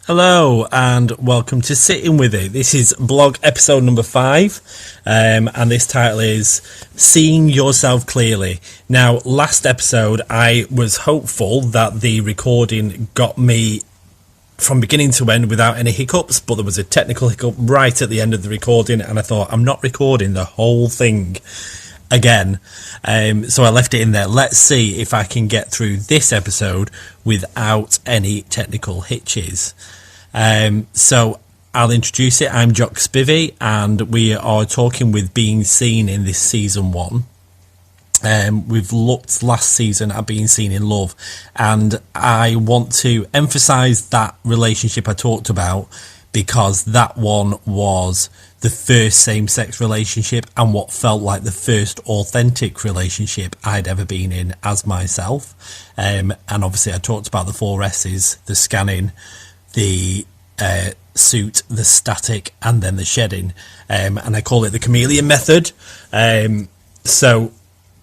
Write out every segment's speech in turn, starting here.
Hello and welcome to Sitting With It. This is blog episode number 5 and this title is Seeing Yourself Clearly. Now, last episode I was hopeful that the recording got me from beginning to end without any hiccups, but there was a technical hiccup right at the end of the recording and I thought I'm not recording the whole thing again, so I left it in there. Let's see if I can get through this episode without any technical hitches. So I'll introduce it. I'm Jock Spivey and we are talking with Being Seen in this season 1. We've looked last season at being seen in love, and I want to emphasize that relationship I talked about because that one was the first same-sex relationship and what felt like the first authentic relationship I'd ever been in as myself. And obviously I talked about the 4 S's, the scanning, the suit, the static, and then the shedding. And I call it the chameleon method. So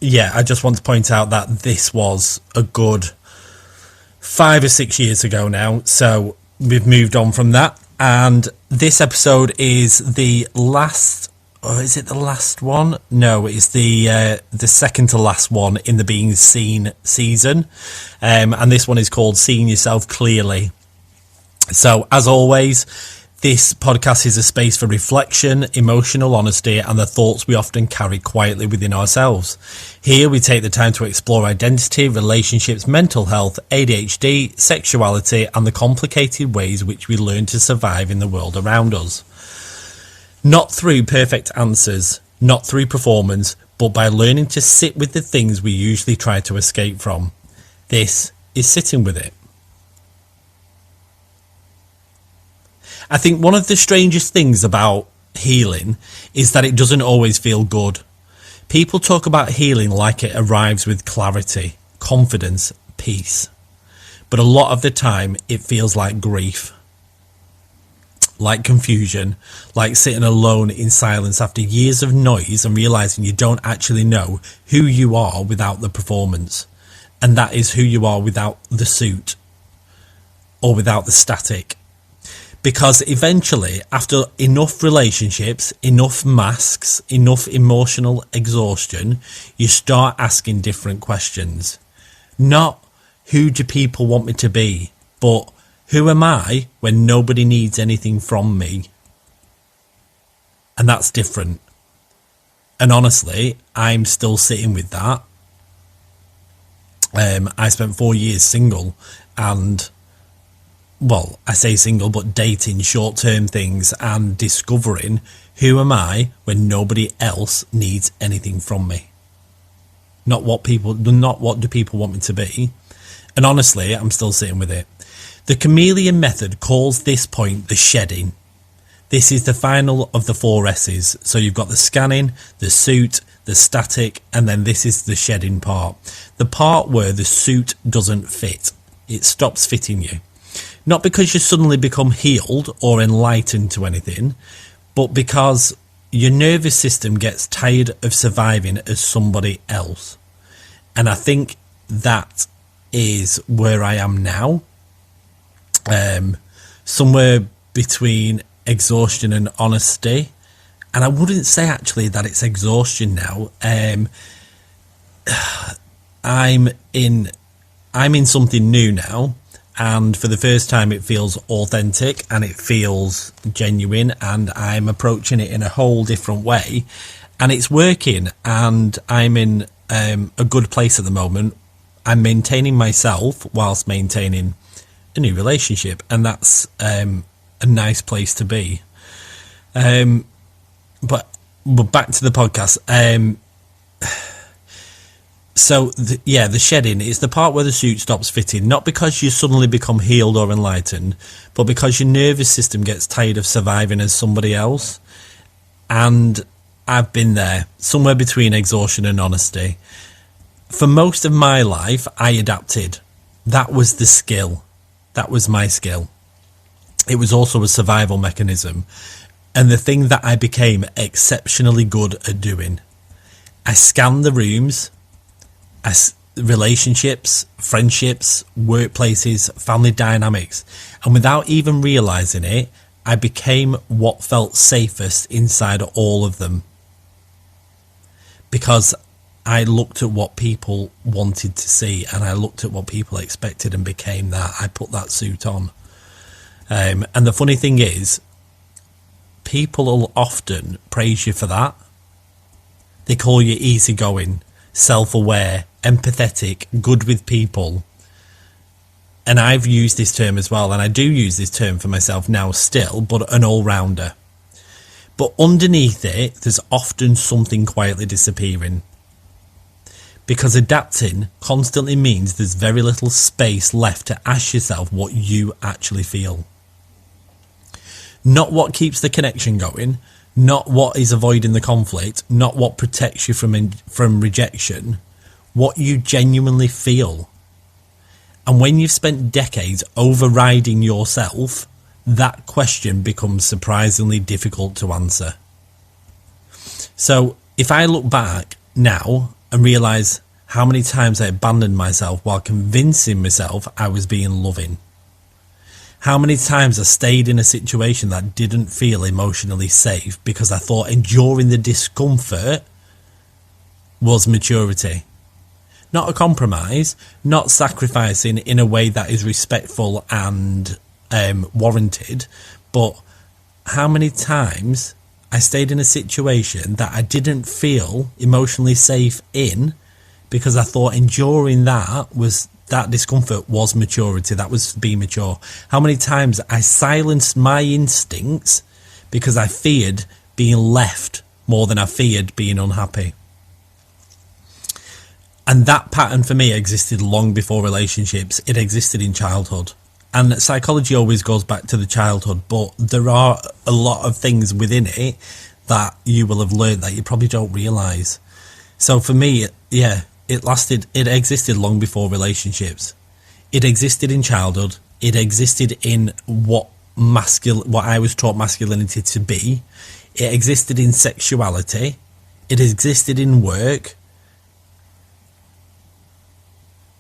yeah, I just want to point out that this was a good 5 or 6 years ago now. So we've moved on from that. And this episode is the last, or is it the last one? No, it's the second to last one in the Being Seen season. And this one is called Seeing Yourself Clearly. So as always, this podcast is a space for reflection, emotional honesty, and the thoughts we often carry quietly within ourselves. Here we take the time to explore identity, relationships, mental health, ADHD, sexuality, and the complicated ways which we learn to survive in the world around us. Not through perfect answers, not through performance, but by learning to sit with the things we usually try to escape from. This is Sitting With It. I think one of the strangest things about healing is that it doesn't always feel good. People talk about healing like it arrives with clarity, confidence, peace. But a lot of the time it feels like grief, like confusion, like sitting alone in silence after years of noise and realising you don't actually know who you are without the performance. And that is who you are without the suit or without the static. Because eventually, after enough relationships, enough masks, enough emotional exhaustion, you start asking different questions. Not who do people want me to be, but who am I when nobody needs anything from me? And that's different. And honestly, I'm still sitting with that. I spent 4 years single and... well, I say single, but dating short-term things and discovering who am I when nobody else needs anything from me. Not what do people want me to be. And honestly, I'm still sitting with it. The chameleon method calls this point the shedding. This is the final of the 4 S's. So you've got the scanning, the suit, the static, and then this is the shedding part. The part where the suit doesn't fit. It stops fitting you. Not because you suddenly become healed or enlightened to anything, but because your nervous system gets tired of surviving as somebody else. And I think that is where I am now. Somewhere between exhaustion and honesty. And I wouldn't say actually that it's exhaustion now. I'm in something new now. And for the first time, it feels authentic and it feels genuine and I'm approaching it in a whole different way. And it's working and I'm in a good place at the moment. I'm maintaining myself whilst maintaining a new relationship. And that's a nice place to be. But back to the podcast. So, the shedding is the part where the suit stops fitting, not because you suddenly become healed or enlightened, but because your nervous system gets tired of surviving as somebody else. And I've been there, somewhere between exhaustion and honesty. For most of my life, I adapted. That was the skill. That was my skill. It was also a survival mechanism. And the thing that I became exceptionally good at doing. I scanned the rooms. I relationships, friendships, workplaces, family dynamics. And without even realising it, I became what felt safest inside all of them. Because I looked at what people wanted to see, and I looked at what people expected and became that. I put that suit on. And the funny thing is, people will often praise you for that. They call you easygoing, self-aware, empathetic, good with people. And I've used this term as well, and I do use this term for myself now still, but an all-rounder. But underneath it, there's often something quietly disappearing. Because adapting constantly means there's very little space left to ask yourself what you actually feel. Not what keeps the connection going, not what is avoiding the conflict, not what protects you from rejection, what you genuinely feel. And when you've spent decades overriding yourself, that question becomes surprisingly difficult to answer. So if I look back now and realise how many times I abandoned myself while convincing myself I was being loving, how many times I stayed in a situation that didn't feel emotionally safe because I thought enduring the discomfort was maturity. Not a compromise, not sacrificing in a way that is respectful and warranted, but how many times I stayed in a situation that I didn't feel emotionally safe in because I thought enduring that discomfort was maturity, that was being mature. How many times I silenced my instincts because I feared being left more than I feared being unhappy. And that pattern for me existed long before relationships. It existed in childhood. And psychology always goes back to the childhood, but there are a lot of things within it that you will have learned that you probably don't realise. So for me, it existed long before relationships. It existed in childhood. It existed in what I was taught masculinity to be. It existed in sexuality. It existed in work.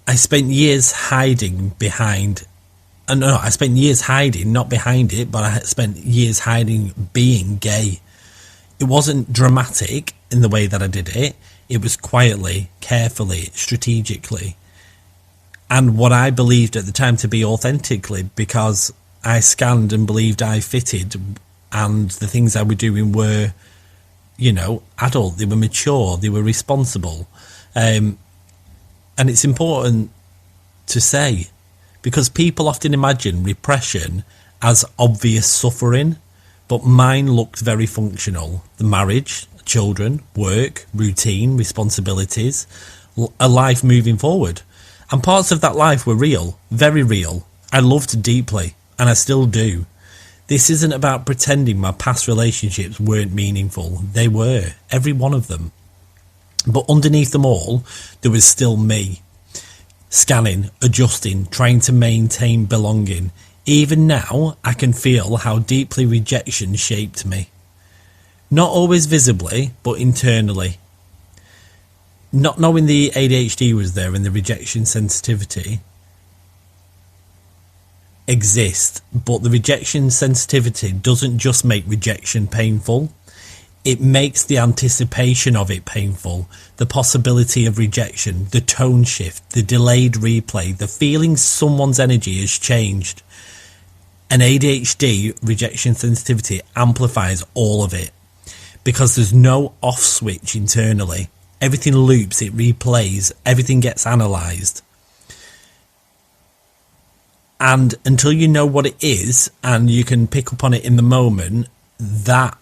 I spent years hiding, not behind it, but I spent years hiding being gay. It wasn't dramatic in the way that I did it. It was quietly, carefully, strategically. And what I believed at the time to be authentically, because I scanned and believed I fitted, and the things I was doing were, adult, they were mature, they were responsible. And it's important to say, because people often imagine repression as obvious suffering, but mine looked very functional. The marriage, children, work, routine, responsibilities, a life moving forward. And parts of that life were real, very real. I loved deeply, and I still do. This isn't about pretending my past relationships weren't meaningful. They were, every one of them. But underneath them all, there was still me. Scanning, adjusting, trying to maintain belonging. Even now, I can feel how deeply rejection shaped me. Not always visibly, but internally. Not knowing the ADHD was there and the rejection sensitivity exists, but the rejection sensitivity doesn't just make rejection painful. It makes the anticipation of it painful, the possibility of rejection, the tone shift, the delayed replay, the feeling someone's energy has changed. And ADHD, rejection sensitivity, amplifies all of it because there's no off switch internally. Everything loops, it replays, everything gets analysed. And until you know what it is and you can pick up on it in the moment, that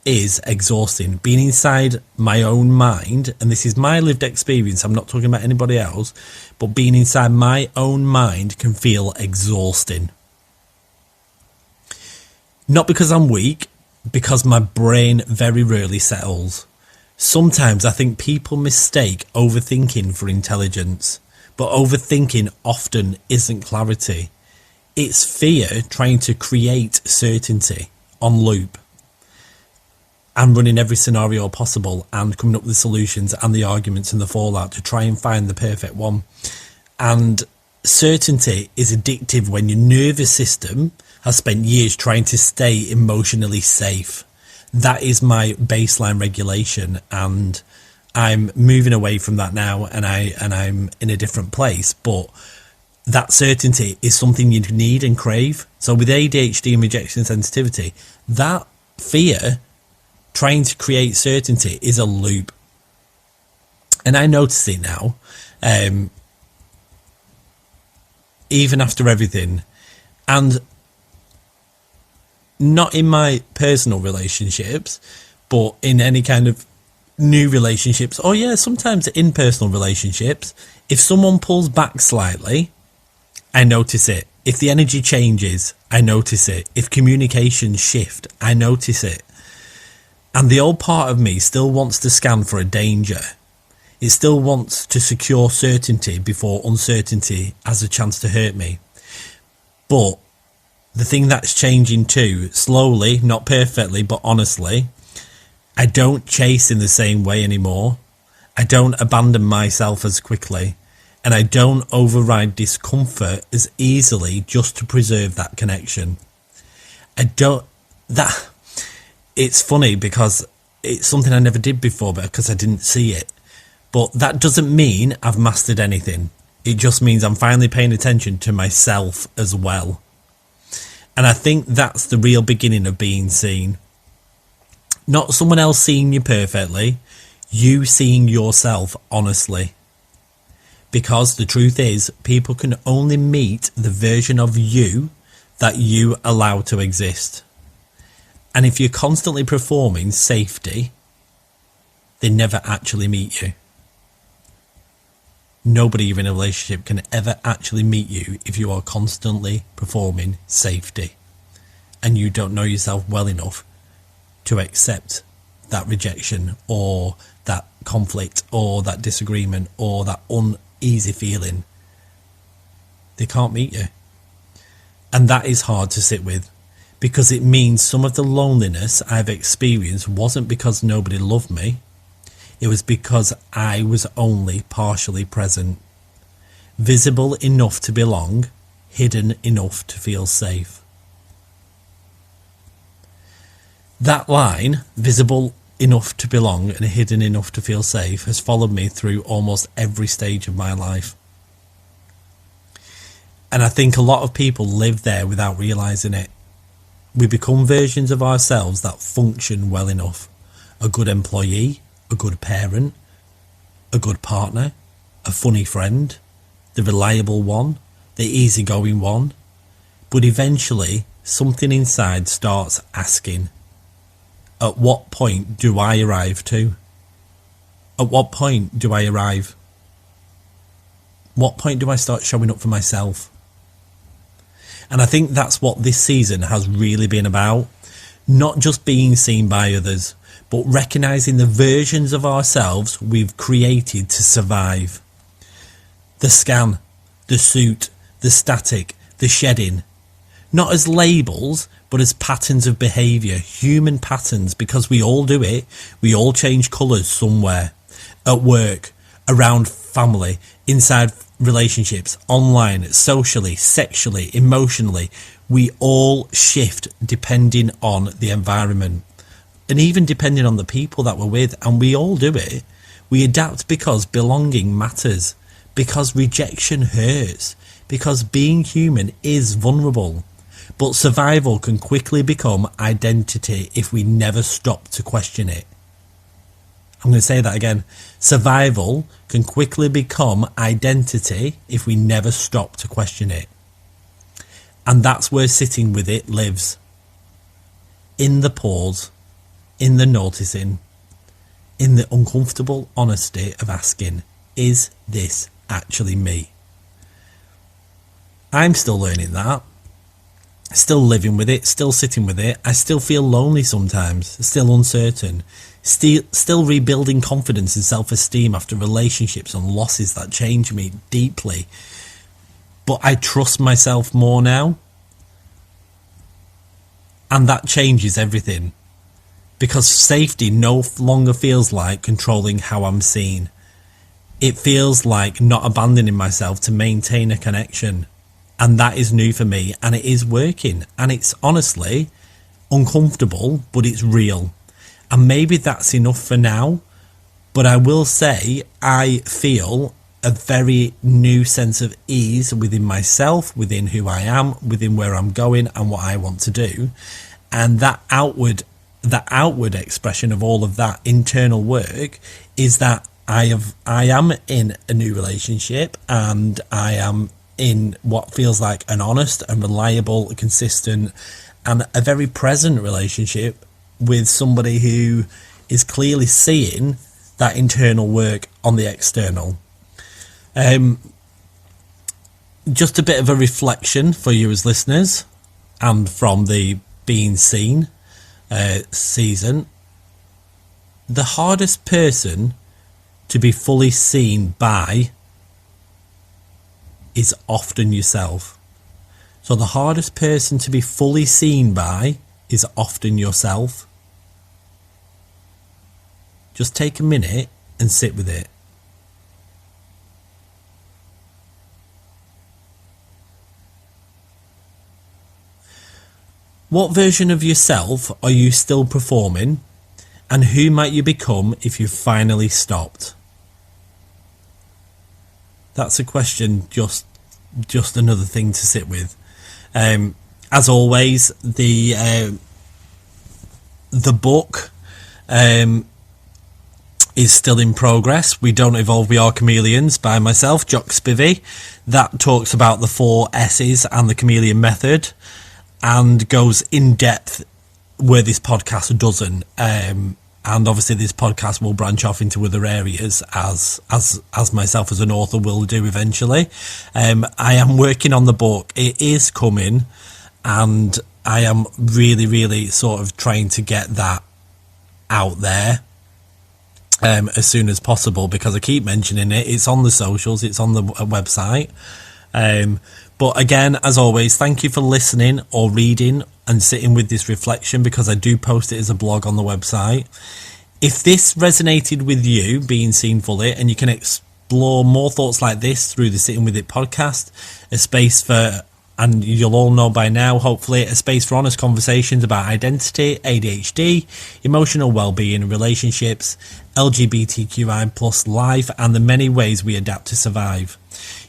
is exhausting. Being inside my own mind, and this is my lived experience, I'm not talking about anybody else, but being inside my own mind can feel exhausting. Not because I'm weak, because my brain very rarely settles. Sometimes I think people mistake overthinking for intelligence, but overthinking often isn't clarity. It's fear trying to create certainty on loop. and running every scenario possible and coming up with the solutions and the arguments and the fallout to try and find the perfect one. And certainty is addictive when your nervous system has spent years trying to stay emotionally safe. That is my baseline regulation, and I'm moving away from that now, and I'm in a different place. But that certainty is something you need and crave. So with ADHD and rejection sensitivity, that fear trying to create certainty is a loop. And I notice it now, even after everything. And not in my personal relationships, but in any kind of new relationships, or sometimes in personal relationships. If someone pulls back slightly, I notice it. If the energy changes, I notice it. If communications shift, I notice it. And the old part of me still wants to scan for a danger. It still wants to secure certainty before uncertainty has a chance to hurt me. But the thing that's changing too, slowly, not perfectly, but honestly, I don't chase in the same way anymore. I don't abandon myself as quickly. And I don't override discomfort as easily just to preserve that connection. It's funny because it's something I never did before, because I didn't see it. But that doesn't mean I've mastered anything. It just means I'm finally paying attention to myself as well. And I think that's the real beginning of being seen. Not someone else seeing you perfectly, you seeing yourself honestly. Because the truth is, people can only meet the version of you that you allow to exist. And if you're constantly performing safety, they never actually meet you. Nobody you're in a relationship can ever actually meet you if you are constantly performing safety. And you don't know yourself well enough to accept that rejection or that conflict or that disagreement or that uneasy feeling. They can't meet you. And that is hard to sit with, because it means some of the loneliness I've experienced wasn't because nobody loved me. It was because I was only partially present, visible enough to belong, hidden enough to feel safe. That line, visible enough to belong and hidden enough to feel safe, has followed me through almost every stage of my life. And I think a lot of people live there without realising it. We become versions of ourselves that function well enough. A good employee, a good parent, a good partner, a funny friend, the reliable one, the easygoing one. But eventually, something inside starts asking, at what point do I arrive to? At what point do I arrive? What point do I start showing up for myself? And I think that's what this season has really been about. Not just being seen by others, but recognising the versions of ourselves we've created to survive. The scan, the suit, the static, the shedding. Not as labels, but as patterns of behaviour, human patterns, because we all do it. We all change colours somewhere. At work, around family, inside relationships, online, socially, sexually, emotionally. We all shift depending on the environment. And even depending on the people that we're with, and we all do it. We adapt because belonging matters, because rejection hurts, because being human is vulnerable. But survival can quickly become identity if we never stop to question it. I'm going to say that again. Survival can quickly become identity if we never stop to question it. And that's where sitting with it lives. In the pause, in the noticing, in the uncomfortable honesty of asking, is this actually me? I'm still learning that. Still living with it, still sitting with it. I still feel lonely sometimes, still uncertain, still rebuilding confidence and self-esteem after relationships and losses that change me deeply. But I trust myself more now. And that changes everything. because safety no longer feels like controlling how I'm seen. It feels like not abandoning myself to maintain a connection. And that is new for me, and it is working. And it's honestly uncomfortable, but it's real. And maybe that's enough for now. But I will say I feel a very new sense of ease within myself, within who I am, within where I'm going and what I want to do. And that outward expression of all of that internal work is that I am in a new relationship, and I am in what feels like an honest and reliable, consistent, and a very present relationship with somebody who is clearly seeing that internal work on the external. Just a bit of a reflection for you as listeners, and from the Being Seen season. The hardest person to be fully seen by is often yourself. So the hardest person to be fully seen by is often yourself. Just take a minute and sit with it. What version of yourself are you still performing, and who might you become if you finally stopped? That's a question, just another thing to sit with. As always, the book is still in progress. We Don't Evolve, We Are Chameleons, by myself, Jock Spivey. That talks about the 4 S's and the chameleon method, and goes in depth where this podcast doesn't. And obviously this podcast will branch off into other areas as myself as an author will do eventually. I am working on the book. It is coming, and I am really sort of trying to get that out there as soon as possible, because I keep mentioning it. It's on the socials, it's on the website. But again, as always, thank you for listening or reading and sitting with this reflection, because I do post it as a blog on the website. If this resonated with you, Being Seen Fully, and you can explore more thoughts like this through the Sitting With It podcast, a space for, and you'll all know by now, hopefully, a space for honest conversations about identity, ADHD, emotional well-being, relationships, LGBTQI plus life, and the many ways we adapt to survive.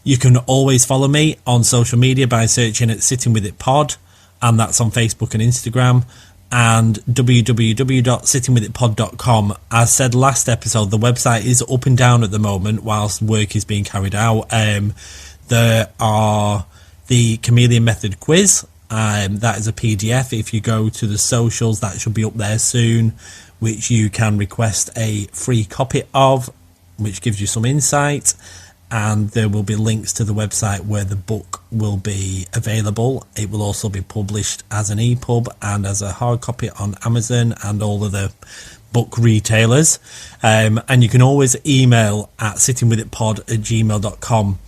You can always follow me on social media by searching at Sitting With It Pod, and that's on Facebook and Instagram, and www.sittingwithitpod.com. As said last episode, the website is up and down at the moment whilst work is being carried out. There are the Chameleon Method quiz. That is a PDF. If you go to the socials, that should be up there soon, which you can request a free copy of, which gives you some insight. And there will be links to the website where the book will be available. It will also be published as an EPUB and as a hard copy on Amazon and all of the book retailers. And you can always email at sittingwithitpod@gmail.com.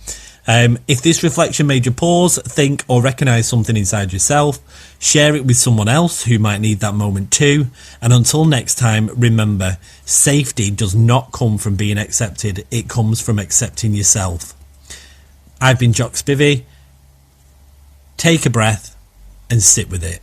If this reflection made you pause, think, or recognise something inside yourself, share it with someone else who might need that moment too. And until next time, remember, safety does not come from being accepted. It comes from accepting yourself. I've been Jock Spivey. Take a breath and sit with it.